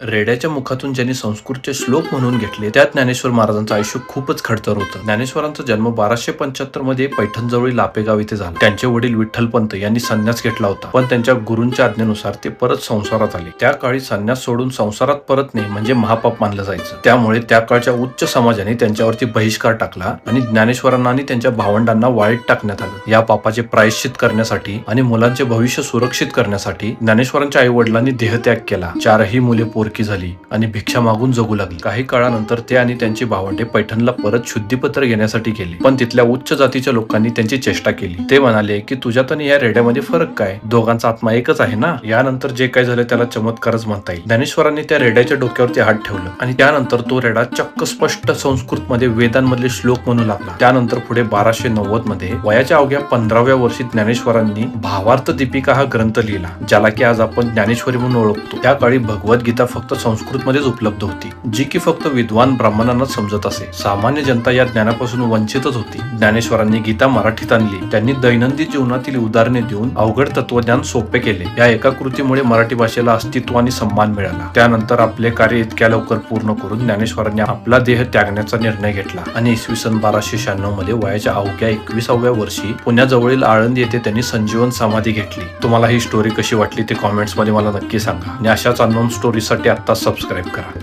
रेड्याच्या मुखातून ज्यांनी संस्कृतचे श्लोक म्हणून घेतले त्या ज्ञानेश्वर महाराजांचं आयुष्य खूपच खडतर होतं. ज्ञानेश्वरांचा जन्म 1275 मध्ये पैठणजवळील लापेगाव इथे झाला. त्यांचे वडील विठ्ठलपंत यांनी संन्यास घेतला होता, पण त्यांच्या गुरूंच्या आज्ञेनुसार ते परत संसारात आले. त्या काळी संन्यास सोडून संसारात परतणे म्हणजे महापाप मानलं जायचं. त्यामुळे त्या काळच्या उच्च समाजाने त्यांच्यावरती बहिष्कार टाकला आणि ज्ञानेश्वरांना आणि त्यांच्या भावंडांना वाळीत टाकण्यात आलं. या पापाचे प्रायश्चित करण्यासाठी आणि मुलांचे भविष्य सुरक्षित करण्यासाठी ज्ञानेश्वरांच्या आई वडिलांनी देहत्याग केला. 4ही मुले पोरकी झाली आणि भिक्षा मागून जगू लागली. काही काळानंतर ते आणि त्यांची भावंडे पैठणला परत शुद्धीपत्र घेण्यासाठी गेले, पण तिथल्या उच्च जातीच्या लोकांनी त्यांची चेष्टा केली. ते म्हणाले की तुझ्यात आणि या रेड्यामध्ये फरक काय, दोघांचा आत्मा एकच आहे ना. यानंतर जे काय झालं त्याला चमत्कारच म्हणता येईल. ज्ञानेश्वरांनी त्या रेड्याच्या डोक्यावरती हात ठेवलं आणि त्यानंतर तो रेडा चक्क स्पष्ट संस्कृत मध्ये वेदांमधले श्लोक म्हणू लागला. त्यानंतर पुढे 1290 मध्ये वयाच्या अवघ्या 15व्या वर्षी ज्ञानेश्वरांनी भावार्थ दीपिका हा ग्रंथ लिहिला, ज्याला की आज आपण ज्ञानेश्वरी म्हणून ओळखतो. त्या काळी भगवद्गीता फक्त संस्कृत मध्येच उपलब्ध होती, जी की फक्त विद्वान ब्राह्मणांनाच समजत असे. सामान्य जनता या ज्ञानापासून वंचितच होती. ज्ञानेश्वरांनी गीता मराठीत आणली. त्यांनी दैनंदिन जीवनातील उदाहरणे देऊन अवघड तत्वज्ञान सोपे केले. या एका कृतीमुळे मराठी भाषेला अस्तित्व आणि सन्मान मिळाला. त्यानंतर आपले कार्य इतक्या लवकर पूर्ण करून ज्ञानेश्वरांनी आपला देह त्यागण्याचा निर्णय घेतला आणि इसवी सन 1296 मध्ये वयाच्या अवघ्या 21व्या वर्षी पुण्याजवळील आळंद येथे त्यांनी संजीवन समाधी घेतली. तुम्हाला ही स्टोरी कशी वाटली ते कॉमेंट्स मध्ये मला नक्की सांगा आणि अशाच अननोन स्टोरीसाठी आता सबस्क्राईब करा.